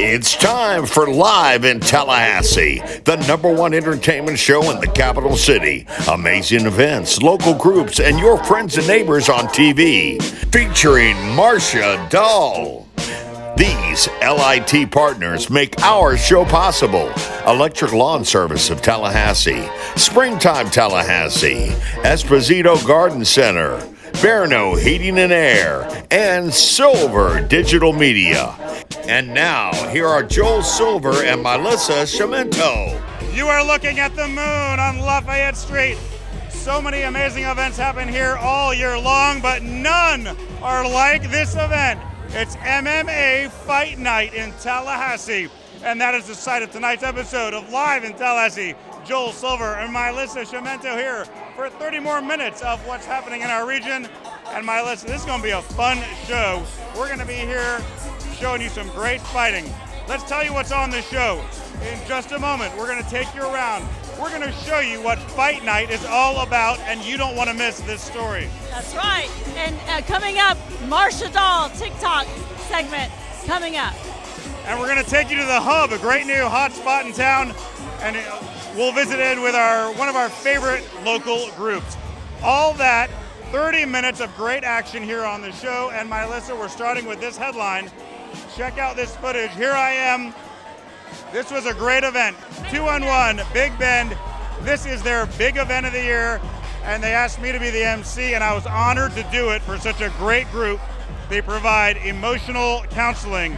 It's time for Live in Tallahassee, the #1 entertainment show in the capital city. Amazing events, local groups, and your friends and neighbors on TV. Featuring Marcia Dahl. These LIT partners make our show possible. Electric Lawn Service of Tallahassee, Springtime Tallahassee, Esposito Garden Center, Berno Heating and Air, and Silver Digital Media. And now, here are Joel Silver and Melissa Cimento. You are looking at the moon on Lafayette Street. So many amazing events happen here all year long, but none are like this event. It's MMA Fight Night in Tallahassee, and that is the site of tonight's episode of Live in Tallahassee. Joel Silver and Melissa Cimento here for 30 more minutes of what's happening in our region. And Melissa, this is going to be a fun show. We're going to be here showing you some great fighting. Let's tell you what's on the show. In just a moment, we're going to take you around. We're going to show you what Fight Night is all about, and you don't want to miss this story. That's right. And coming up, Marcia Dahl TikTok segment coming up. And we're going to take you to the Hub, a great new hot spot in town, and we'll visit in with one of our favorite local groups. All that, 30 minutes of great action here on the show. And Melissa, we're starting with this headline. Check out this footage. Here I am. This was a great event. 2-on-1, Big Bend. This is their big event of the year, and they asked me to be the MC, and I was honored to do it for such a great group. They provide emotional counseling,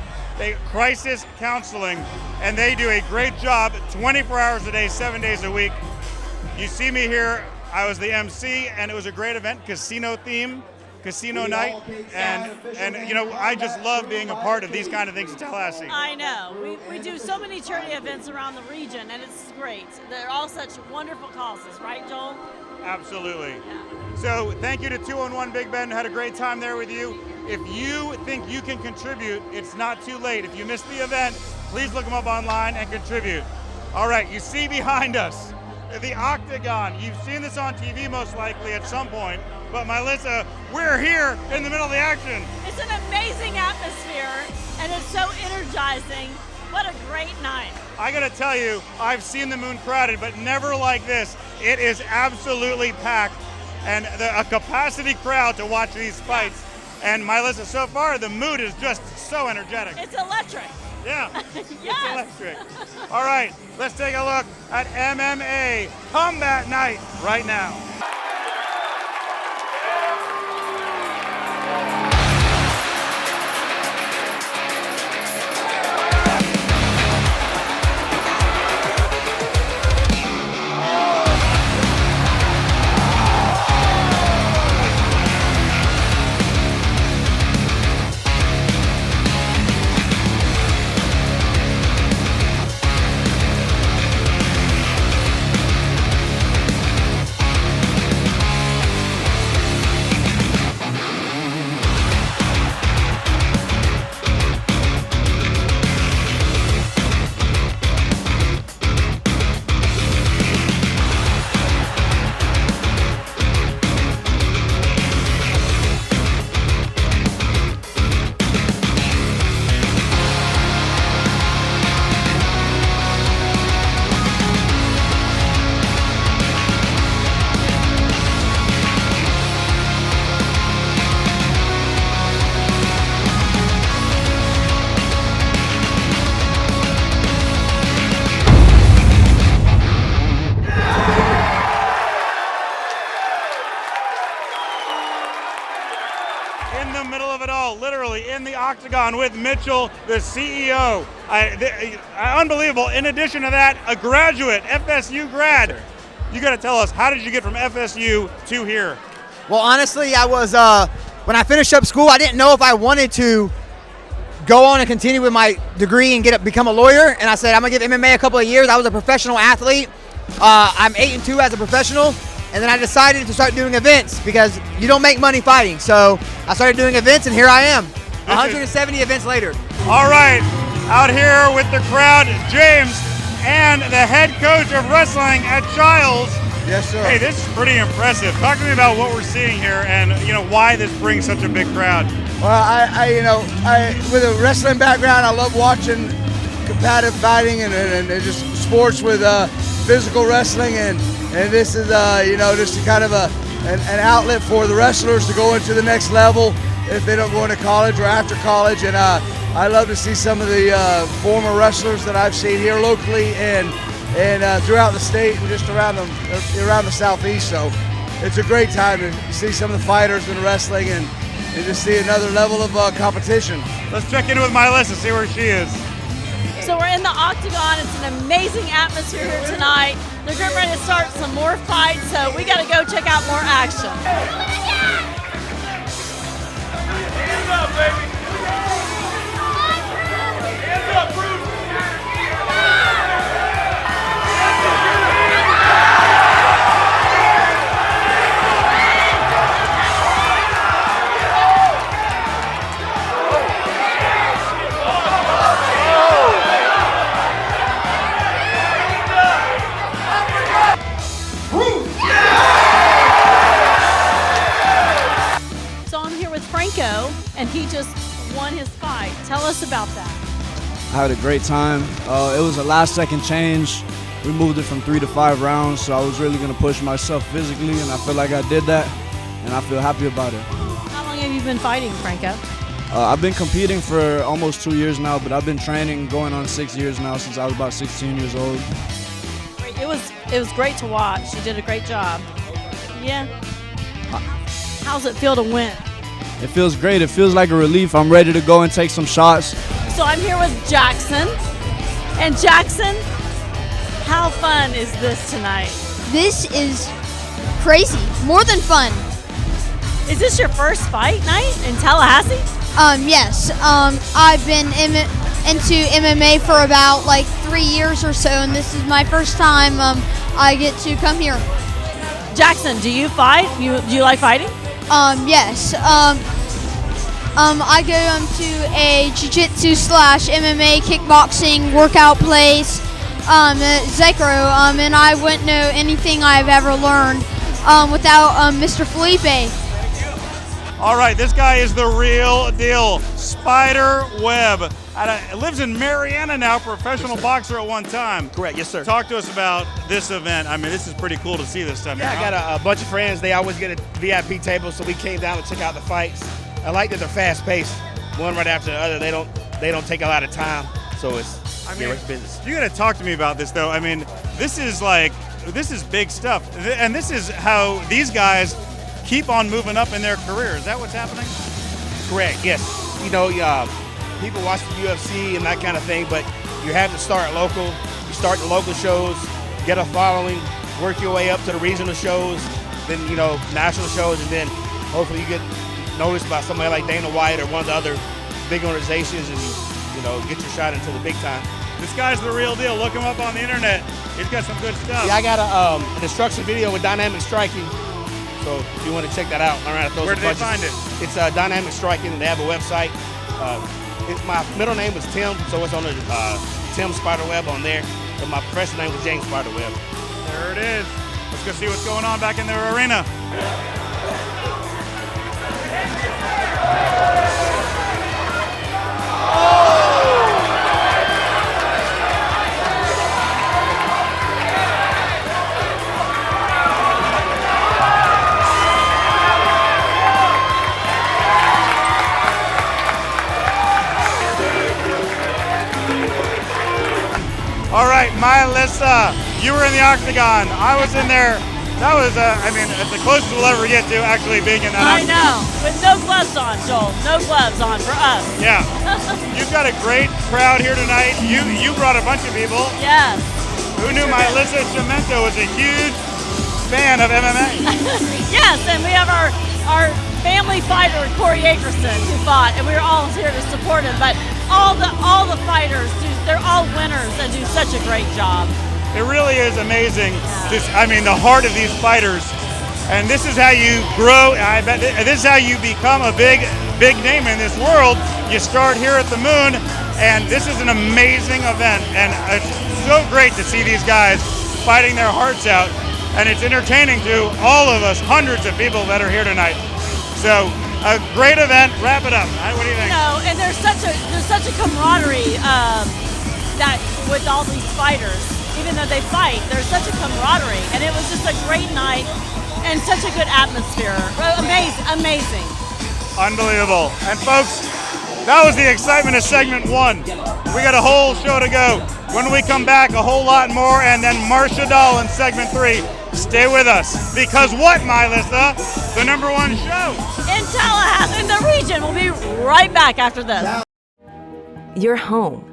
crisis counseling, and they do a great job 24 hours a day, 7 days a week. You see me here. I was the MC, and it was a great event, casino theme. Casino night, and you know, I just love being a part of these kind of things in Tallahassee. I know. We do so many charity events around the region, and it's great. They're all such wonderful causes, right, Joel? Absolutely. Yeah. So thank you to 2-on-1 Big Ben. Had a great time there with you. If you think you can contribute, it's not too late. If you missed the event, please look them up online and contribute. All right, you see behind us, the Octagon. You've seen this on TV most likely at some point. But Melissa, we're here in the middle of the action. It's an amazing atmosphere, and it's so energizing. What a great night. I gotta tell you, I've seen the moon crowded, but never like this. It is absolutely packed, and a capacity crowd to watch these fights. And Melissa, so far, the mood is just so energetic. It's electric. Yeah, Yes. It's electric. All right, let's take a look at MMA Combat Night right now. In the middle of it all, literally in the Octagon with Mitchell, the CEO. Unbelievable. In addition to that, a graduate, FSU grad. You got to tell us, how did you get from FSU to here? Well, honestly, I was when I finished up school, I didn't know if I wanted to go on and continue with my degree and become a lawyer. And I said, I'm gonna give MMA a couple of years. I was a professional athlete. I'm 8-2 as a professional. And then I decided to start doing events because you don't make money fighting. So I started doing events, and here I am, 170 events later. All right, out here with the crowd, James, and the head coach of wrestling at Childs. Yes, sir. Hey, this is pretty impressive. Talk to me about what we're seeing here and why this brings such a big crowd. Well, I with a wrestling background, I love watching competitive fighting and just sports with physical wrestling, and this is just kind of an outlet for the wrestlers to go into the next level if they don't go into college or after college. And I love to see some of the former wrestlers that I've seen here locally and throughout the state and just around the Southeast. So it's a great time to see some of the fighters in wrestling and just see another level of competition. Let's check in with Melissa, see where she is. So we're in the Octagon. It's an amazing atmosphere here tonight. They're getting ready to start some more fights, so we got to go check out more action. Hands up, baby! Hands up, Bruce! And he just won his fight. Tell us about that. I had a great time. It was a last-second change. We moved it from 3 to 5 rounds, so I was really going to push myself physically, and I feel like I did that, and I feel happy about it. How long have you been fighting, Franco? I've been competing for almost 2 years now, but I've been training going on 6 years now since I was about 16 years old. It was great to watch. You did a great job. Yeah. How's it feel to win? It feels great. It feels like a relief. I'm ready to go and take some shots. So I'm here with Jackson. And Jackson, how fun is this tonight? This is crazy. More than fun. Is this your first fight night in Tallahassee? Yes. I've been into MMA for about like 3 years or so, and this is my first time I get to come here. Jackson, do you fight? Do you like fighting? Yes. I go to a jiu-jitsu / MMA kickboxing workout place, Zekro, and I wouldn't know anything I've ever learned without Mr. Felipe. All right, this guy is the real deal. Spider Webb. Lives in Marietta now, professional boxer at one time. Correct, yes, sir. Talk to us about this event. I mean, this is pretty cool to see this stuff. Yeah, I got a bunch of friends. They always get a VIP table, so we came down to check out the fights. I like that they're fast-paced, one right after the other. They don't take a lot of time, so it's business. You got to talk to me about this, though. I mean, this is big stuff, and this is how these guys keep on moving up in their career. Is that what's happening? Correct, yes. People watch the UFC and that kind of thing, but you have to start local. You start the local shows, get a following, work your way up to the regional shows, then, national shows, and then hopefully you get noticed by somebody like Dana White or one of the other big organizations and, get your shot into the big time. This guy's the real deal. Look him up on the internet. He's got some good stuff. Yeah, I got an instruction video with Dynamic Striking. So if you want to check that out, where do they find it? It's Dynamic Striking. They have a website. My middle name was Tim, so it's on the Tim Spiderweb on there. But my professional name was James Spiderweb. There it is. Let's go see what's going on back in their arena. All right, Melissa, you were in the Octagon. I was in there. That was, it's the closest we'll ever get to actually being in that I Octagon. know, with no gloves on, Joel. No gloves on for us. Yeah. You've got a great crowd here tonight. You brought a bunch of people. Yes. Who knew Melissa Cimento was a huge fan of MMA? Yes, and we have our family fighter, Corey Akerson, who fought, and we were all here to support him. But all the fighters, they're all winners and do such a great job. It really is amazing. The heart of these fighters, and this is how you grow. I bet this is how you become a big name in this world. You start here at the Moon, and this is an amazing event, and it's so great to see these guys fighting their hearts out, and it's entertaining to all of us, hundreds of people that are here tonight. So a great event. Wrap it up. What do you think? And there's such a camaraderie that with all these fighters, even though they fight, there's such a camaraderie, and it was just a great night and such a good atmosphere. Amazing. Unbelievable. And folks, that was the excitement of segment 1. We got a whole show to go. When we come back, a whole lot more, and then Marcia Dahl in segment 3. Stay with us, because what, Mylissa? The number 1 show in Tallahassee, in the region. We'll be right back after this. Your home.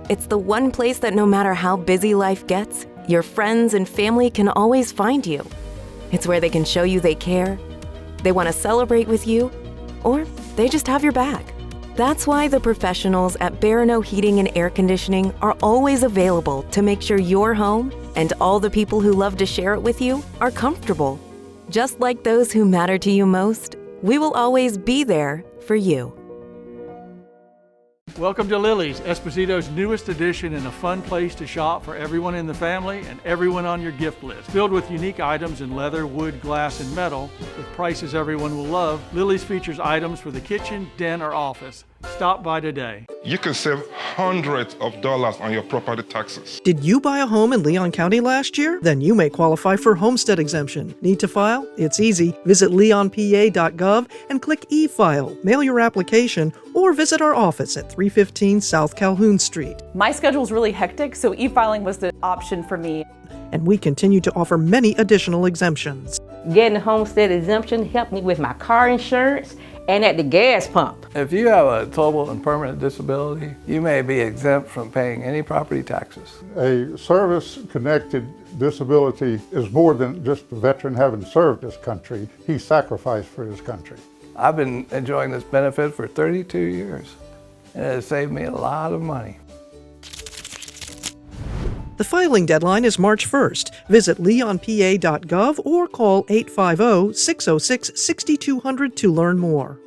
It's the one place that no matter how busy life gets, your friends and family can always find you. It's where they can show you they care, they want to celebrate with you, or they just have your back. That's why the professionals at Barano Heating and Air Conditioning are always available to make sure your home and all the people who love to share it with you are comfortable. Just like those who matter to you most, we will always be there for you. Welcome to Lily's, Esposito's newest addition and a fun place to shop for everyone in the family and everyone on your gift list. Filled with unique items in leather, wood, glass, and metal, with prices everyone will love, Lily's features items for the kitchen, den, or office. Stop by today. You can save hundreds of dollars on your property taxes. Did you buy a home in Leon County last year? Then you may qualify for homestead exemption. Need to file? It's easy. Visit leonpa.gov and click e-file, mail your application, or visit our office at 315 South Calhoun Street. My schedule's really hectic, so e-filing was the option for me. And we continue to offer many additional exemptions. Getting a homestead exemption helped me with my car insurance and at the gas pump. If you have a total and permanent disability, you may be exempt from paying any property taxes. A service-connected disability is more than just a veteran having served his country. He sacrificed for his country. I've been enjoying this benefit for 32 years, and it has saved me a lot of money. The filing deadline is March 1st. Visit leonpa.gov or call 850-606-6200 to learn more.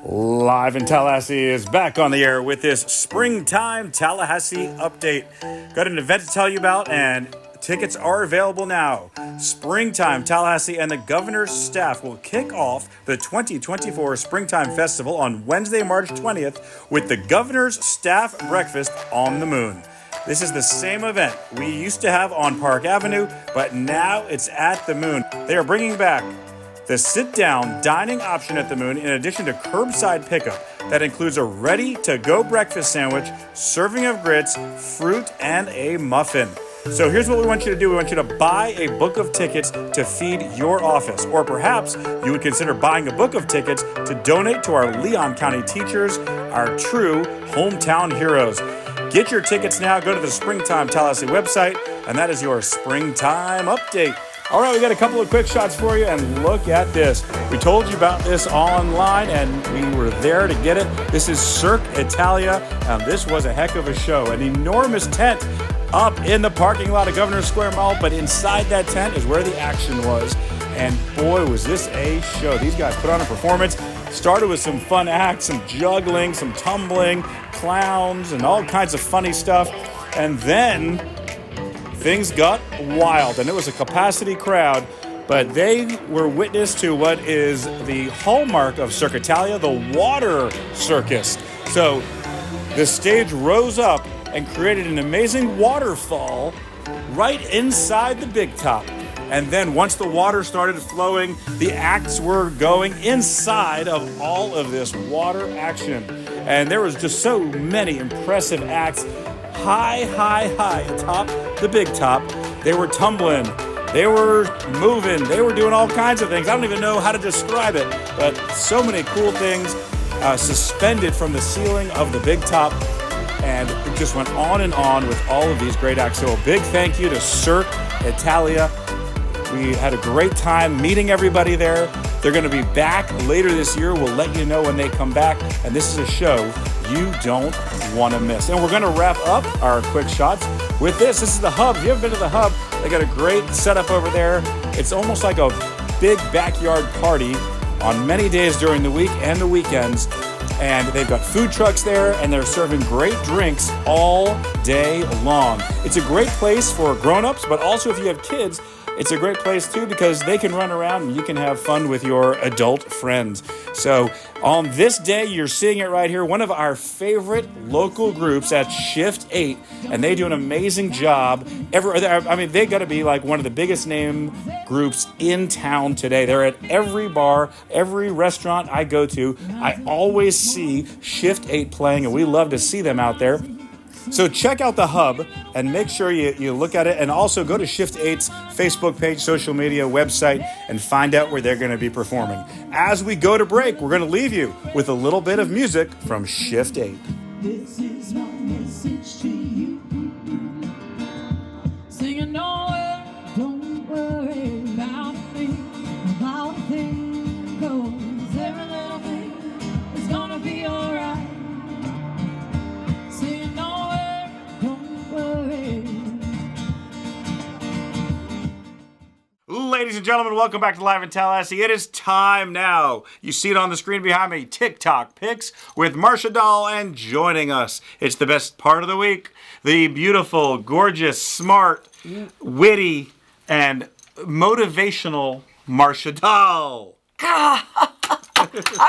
Live in Tallahassee is back on the air with this Springtime Tallahassee update. Got an event to tell you about, and tickets are available now. Springtime Tallahassee and the governor's staff will kick off the 2024 Springtime Festival on Wednesday, March 20th with the governor's staff breakfast on the Moon. This is the same event we used to have on Park Avenue, but now it's at the Moon. They are bringing back the sit-down dining option at the Moon in addition to curbside pickup that includes a ready-to-go breakfast sandwich, serving of grits, fruit, and a muffin. So here's what we want you to do. We want you to buy a book of tickets to feed your office. Or perhaps you would consider buying a book of tickets to donate to our Leon County teachers, our true hometown heroes. Get your tickets now. Go to the Springtime Tallahassee website, and that is your Springtime update. All right, we got a couple of quick shots for you, and look at this. We told you about this online, and we were there to get it. This is Cirque Italia. This was a heck of a show. An enormous tent up in the parking lot of Governor's Square Mall, but inside that tent is where the action was. And boy, was this a show. These guys put on a performance. Started with some fun acts, some juggling, some tumbling, clowns, and all kinds of funny stuff. And then things got wild, and it was a capacity crowd, but they were witness to what is the hallmark of Cirque Italia, the water circus. So the stage rose up and created an amazing waterfall right inside the big top. And then once the water started flowing, the acts were going inside of all of this water action. And there was just so many impressive acts. High atop the big top. They were tumbling, they were moving, they were doing all kinds of things. I don't even know how to describe it, but so many cool things suspended from the ceiling of the big top. And it just went on and on with all of these great acts. So a big thank you to Cirque Italia. We had a great time meeting everybody there. They're going to be back later this year. We'll let you know when they come back. And this is a show you don't want to miss. And we're going to wrap up our quick shots with this. This is the Hub. If you haven't been to the Hub, they got a great setup over there. It's almost like a big backyard party on many days during the week and the weekends. And they've got food trucks there, and they're serving great drinks all day long. It's a great place for grown-ups, but also if you have kids, it's a great place too because they can run around and you can have fun with your adult friends. So on this day, you're seeing it right here, one of our favorite local groups at Shift 8, and they do an amazing job. They got to be like one of the biggest name groups in town today. They're at every bar, every restaurant I go to. I always see Shift 8 playing, and we love to see them out there. So check out the hub and make sure you look at it, and also go to Shift 8's Facebook page, social media, website, and find out where they're going to be performing. As we go to break, we're going to leave you with a little bit of music from Shift 8. This is my message to you. Singing nowhere, don't worry about a thing, 'cause every little thing is gonna be alright. Singing nowhere, don't worry. Ladies and gentlemen, welcome back to Live in Tallahassee. It is time now. You see it on the screen behind me, TikTok Picks with Marcia Dahl, and joining us, it's the best part of the week, the beautiful, gorgeous, smart, witty, and motivational Marcia Dahl. I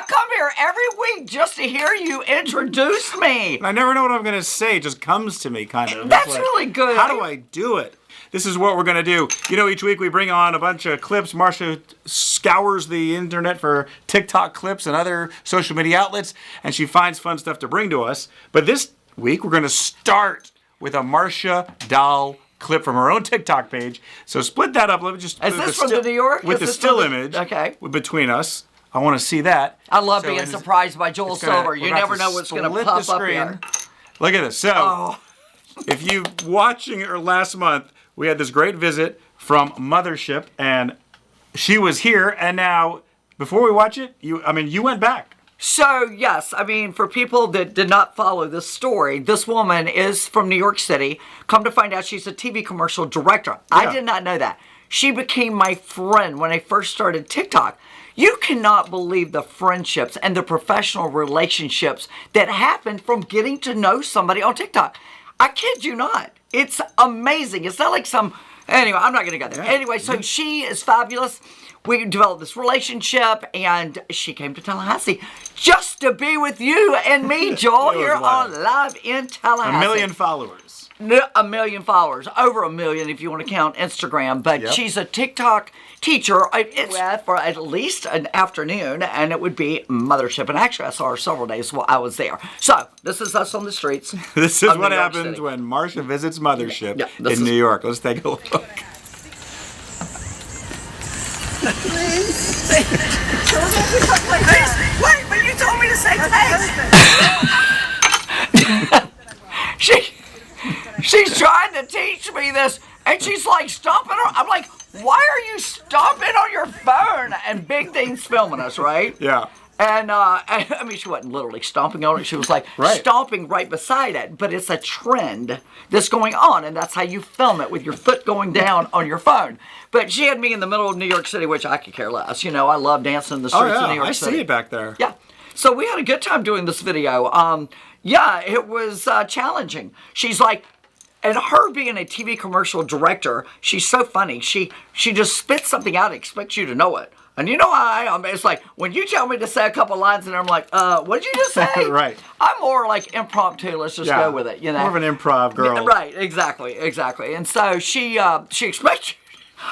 come here every week just to hear you introduce me. I never know what I'm going to say. It just comes to me, kind of. That's really good. How do I do it? This is what we're going to do. You know, each week we bring on a bunch of clips. Marcia scours the internet for TikTok clips and other social media outlets, and she finds fun stuff to bring to us. But this week we're going to start with a Marcia Dahl clip from her own TikTok page. So split that up. Let me just. Is this from New York? With the still image. Okay. Between us. I want to see that. I love being surprised by Joel Silver. You never know what's going to pop up here. Look at this. So, if you watching her last month, we had this great visit from Mothership, and she was here. And now, before we watch it, you went back. So, yes, for people that did not follow this story, this woman is from New York City. Come to find out, she's a TV commercial director. Yeah. I did not know that. She became my friend when I first started TikTok. You cannot believe the friendships and the professional relationships that happen from getting to know somebody on TikTok. I kid you not. It's amazing. It's not like anyway, I'm not going to go there. Yeah. Anyway, so she is fabulous. We developed this relationship, and she came to Tallahassee just to be with you and me, Joel. You're on Live in Tallahassee. 1 million followers. 1 million followers. Over 1 million if you want to count Instagram. But she's a TikTok teacher for at least an afternoon, and it would be Mothership. And actually, I saw her several days while I was there. So, this is us on the streets. This is what happens when Marcia visits Mothership in New York. Let's take a look. Please. Wait, but you told me to say thanks. She's trying to teach me this, and she's like stomping her. I'm like, why are you stomping on your phone? And Big Thing's filming us, right? Yeah. And she wasn't literally stomping on it. She was like stomping right beside it. But it's a trend that's going on, and that's how you film it, with your foot going down on your phone. But she had me in the middle of New York City, which I could care less. You know, I love dancing in the streets of New York City. I see it back there. Yeah. So we had a good time doing this video. It was challenging. She's like, and her being a TV commercial director, she's so funny. She just spits something out and expects you to know it. And you know how it's like, when you tell me to say a couple lines and I'm like, what did you just say? Right. I'm more like impromptu, let's just go with it, you know. More of an improv girl. Right, exactly. And so she expects you.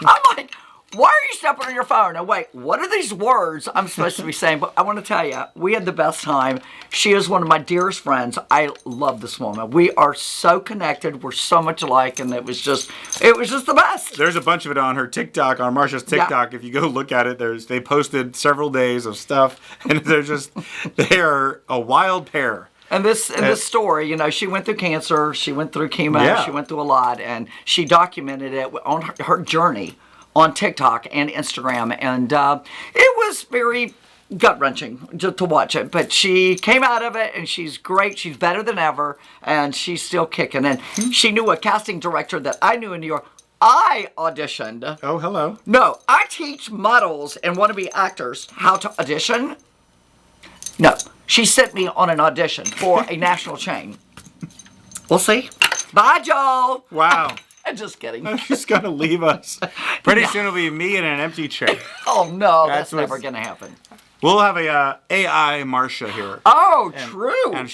I'm like, why are you stepping on your phone? And wait, what are these words I'm supposed to be saying? But I want to tell you, we had the best time. She is one of my dearest friends. I love this woman. We are so connected. We're so much alike, and it was just the best. There's a bunch of it on her TikTok, on Marcia's TikTok. Yeah. If you go look at it, they posted several days of stuff, and they are a wild pair. And this story, you know, she went through cancer, she went through chemo, she went through a lot, and she documented it on her journey on TikTok and Instagram, and it was very gut-wrenching to watch it, but she came out of it, and she's great. She's better than ever, and she's still kicking. And she knew a casting director that I knew in New York. I auditioned. Oh, hello. No, I teach models and wannabe actors how to audition. No, she sent me on an audition for a national chain. We'll see. Bye, Joel. Wow. Just kidding. She's going to leave us. Pretty soon it'll be me in an empty chair. Oh, no, that's never going to happen. We'll have a AI Marsha here. Oh, true. And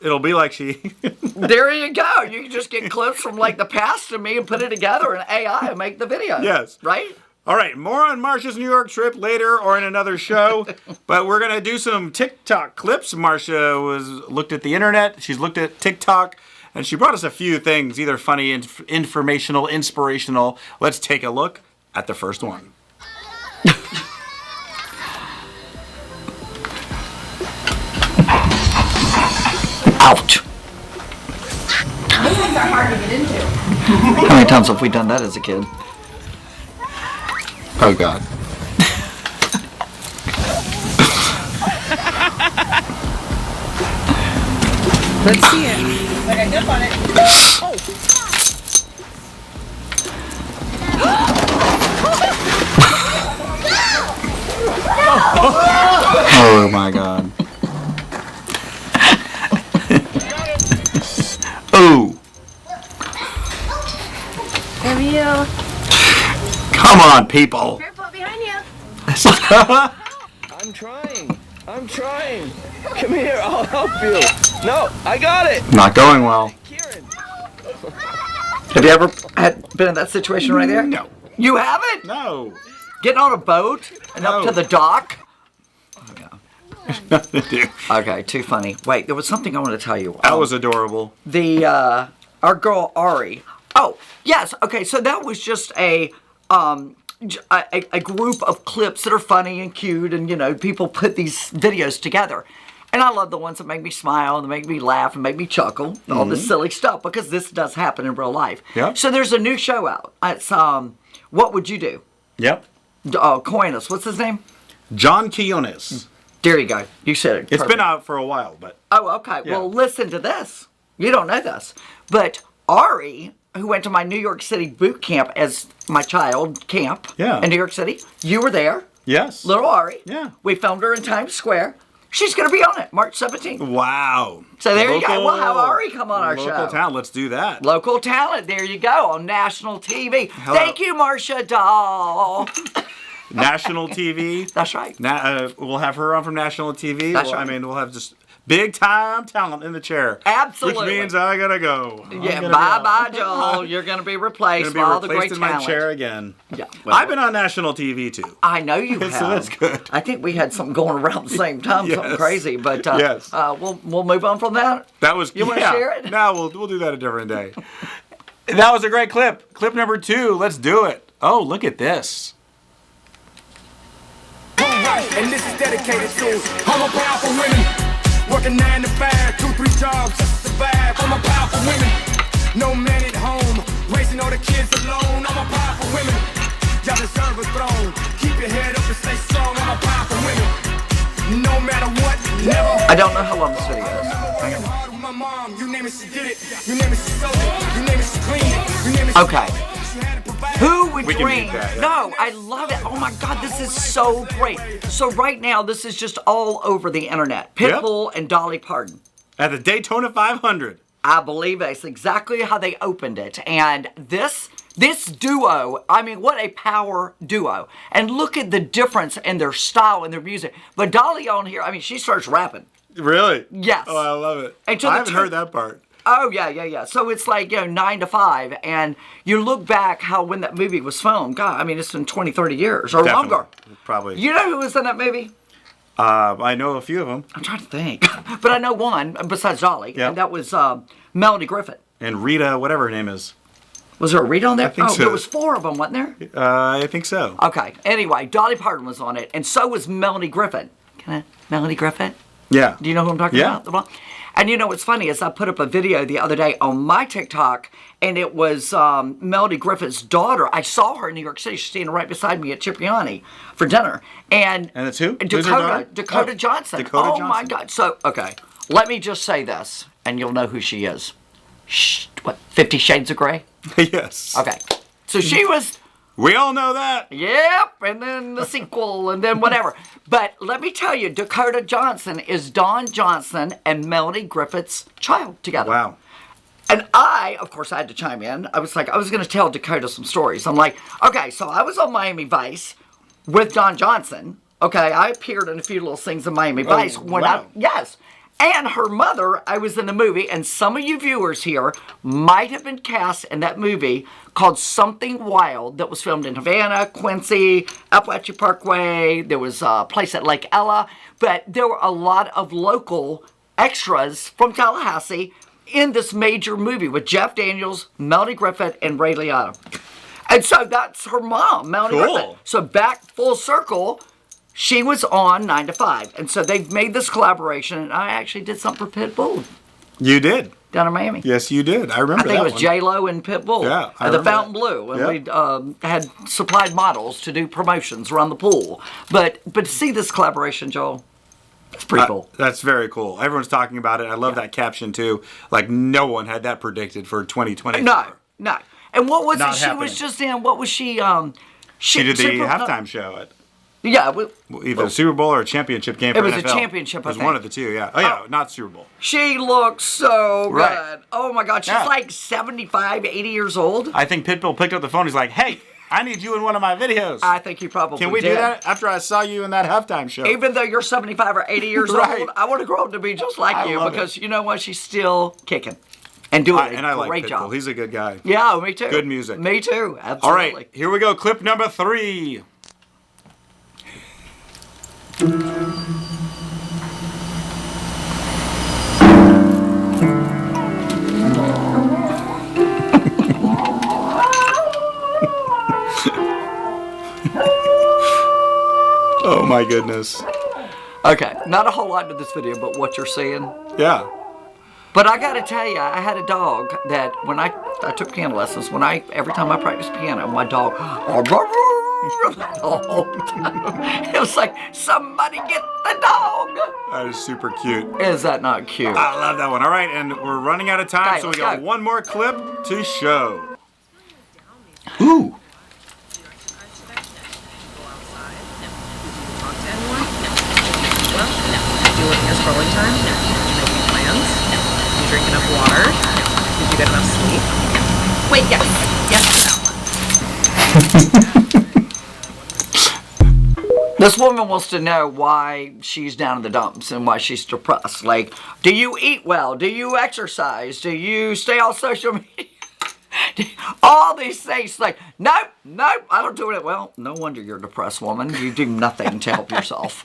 it'll be like she. There you go. You can just get clips from like the past of me and put it together in AI and make the video. Yes. Right? All right, more on Marsha's New York trip later or in another show. But we're going to do some TikTok clips. Marsha looked at the internet. She's looked at TikTok. And she brought us a few things, either funny, informational, inspirational. Let's take a look at the first one. Ouch. Those things are hard to get into. How many times have we done that as a kid? Oh, God. Let's see it. I got grip on it. Oh, my God. Oh. There you. Come on, people. Careful behind you. I'm trying. Come here, I'll help you. No, I got it. Not going well. Have you ever been in that situation right there? No. You haven't? No. Getting on a boat and up to the dock? Nothing to do. Okay, too funny. Wait, there was something I want to tell you. That was adorable. Our girl Ari. Oh, yes. Okay, so that was just a group of clips that are funny and cute, and people put these videos together. And I love the ones that make me smile and make me laugh and make me chuckle, all this silly stuff, because this does happen in real life. Yep. So there's a new show out. It's What Would You Do? Yep. Coinus. What's his name? John Quinones. There you go. You said it. It's Perfect. been out for a while, but. Oh, okay. Yeah. Well, listen to this. You don't know this. But Ari, who went to my New York City boot camp as my child camp in New York City, you were there. Yes. Little Ari. Yeah. We filmed her in Times Square. She's going to be on it March 17th. Wow. So there you go. We'll have Ari come on our show. Local talent. Let's do that. Local talent. There you go on national TV. Thank you, Marcia Dahl. National TV. That's right. We'll have her on from national TV. That's right. I mean, we'll have just big time talent in the chair. Absolutely. Which means I gotta go. Yeah, bye, Joel. You're going to be replaced by all the great in my talent. chair again. Yeah. I've been on national TV too. I know you have. So that's good. I think we had something going around at the same time, something crazy. But yes. We'll move on from that. That was. You want to share it? No, we'll do that a different day. That was a great clip. Clip number 2. Let's do it. Oh, look at this. And this is dedicated to all my powerful women. Working 9 to 5, 2, 3 jobs just to survive. All my powerful women. No man at home, raising all the kids alone. All my powerful women. Y'all deserve a throne. Keep your head up and stay strong. All my powerful women. No matter what, never. I don't know how long this video is. My mom, you name it, she did it. You name it, she sold it. You name it, she cleaned it. You name it, she Okay. Who would We can dream? beat that, yeah. No, I love it. Oh my God, this is so great. So right now, this is just all over the internet. Pitbull and Dolly Parton. At the Daytona 500. I believe that's exactly how they opened it. And this duo, I mean, what a power duo. And look at the difference in their style and their music. But Dolly on here, I mean, she starts rapping. Really? Yes. Oh, I love it. And I haven't heard that part. Oh, yeah. So it's like, 9 to 5. And you look back how when that movie was filmed, God, I mean, it's been 20, 30 years or Definitely. longer. Probably. You know who was in that movie? I know a few of them. I'm trying to think. But I know one besides Dolly. Yep. And that was Melody Griffith. And Rita, whatever her name is. Was there a Rita on there? I think so. There was 4 of them, wasn't there? I think so. Okay. Anyway, Dolly Parton was on it, and so was Melody Griffith. Melody Griffith? Yeah. Do you know who I'm talking Yeah. about? And you know what's funny is I put up a video the other day on my TikTok, and it was Melody Griffith's daughter. I saw her in New York City. She's standing right beside me at Cipriani for dinner. And it's who? Who's her daughter? Dakota Oh, Johnson. Dakota Oh, Johnson. my God. So, okay. Let me just say this, and you'll know who she is. What, 50 Shades of Grey? Yes. Okay. So she was... We all know that. Yep, and then the sequel, and then whatever. But let me tell you, Dakota Johnson is Don Johnson and Melody Griffith's child together. Wow. And I, of course, I had to chime in. I was like, I was going to tell Dakota some stories. I'm like, okay, so I was on Miami Vice with Don Johnson. Okay, I appeared in a few little things in Miami Vice. Yes. And her mother, I was in the movie, and some of you viewers here might have been cast in that movie called Something Wild that was filmed in Havana, Quincy, Appalachia Parkway. There was a place at Lake Ella. But there were a lot of local extras from Tallahassee in this major movie with Jeff Daniels, Melanie Griffith, and Ray Liotta. And so that's her mom, Melanie Griffith. So back full circle, she was on 9 to 5. And so they've made this collaboration, and I actually did something for Pitbull. You did. Down in Miami. Yes, you did. I remember that. I think it was J-Lo and Pitbull. Yeah, I at the remember Fountain that. Blue. And we had supplied models to do promotions around the pool. But to see this collaboration, Joel, it's pretty cool. That's very cool. Everyone's talking about it. I love that caption, too. Like, no one had that predicted for 2020. No. And what was Not it? She happening. was just in, what was she? She did the halftime show at either a Super Bowl or a championship game for It was NFL. a championship, It was I think. one of the two, yeah. Oh, yeah, not Super Bowl. She looks so Right. good. Oh, my God. She's like 75, 80 years old. I think Pitbull picked up the phone. He's like, hey, I need you in one of my videos. I think you probably Can we did. do that after I saw you in that halftime show? Even though you're 75 or 80 years Right. old, I want to grow up to be just like I you love because you know what? She's still kicking and doing And I a like great Pitbull. job. He's a good guy. Yeah, me too. Good music. Me too. Absolutely. All right, here we go. Clip number 3. Oh my goodness. Okay, not a whole lot to this video, but what you're seeing. Yeah. But I got to tell you, I had a dog that when I took piano lessons, every time I practiced piano, my dog, it was like, somebody get the dog. That is super cute. Is that not cute? I love that one. All right, and we're running out of time, Okay, so we let's got go. one more clip to show. Ooh. Do it in your scrolling time? Did you make any plans? Did you drink enough water? Did you get enough sleep? Wait, yes. This woman wants to know why she's down in the dumps and why she's depressed. Like, do you eat well? Do you exercise? Do you stay on social media? All these things. Like, nope, I don't do it. Well, no wonder you're a depressed woman. You do nothing to help yourself.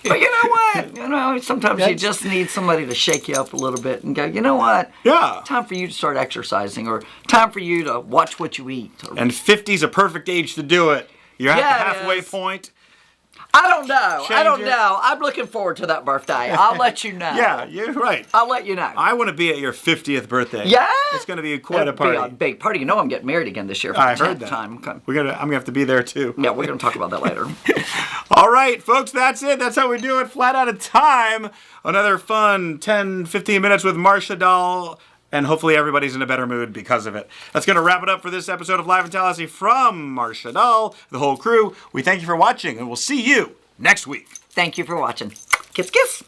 But you know what? Sometimes you just need somebody to shake you up a little bit and go, you know what? Yeah. Time for you to start exercising, or time for you to watch what you eat. And 50's a perfect age to do it. You're at the halfway point. I don't know. Change it. I'm looking forward to that birthday. I'll let you know. Yeah, you're right. I'll let you know. I want to be at your 50th birthday. Yeah? It's going to be quite a It'll be party. a big party. You know I'm getting married again this year for I the 10th heard that. time. Okay. I'm gonna have to be there too. Yeah, we're going to talk about that later. All right, folks, that's it. That's how we do it. Flat out of time. Another fun 10, 15 minutes with Marcia Dahl. And hopefully everybody's in a better mood because of it. That's going to wrap it up for this episode of Live in Tallahassee from Marcia Dahl, the whole crew. We thank you for watching, and we'll see you next week. Thank you for watching. Kiss, kiss.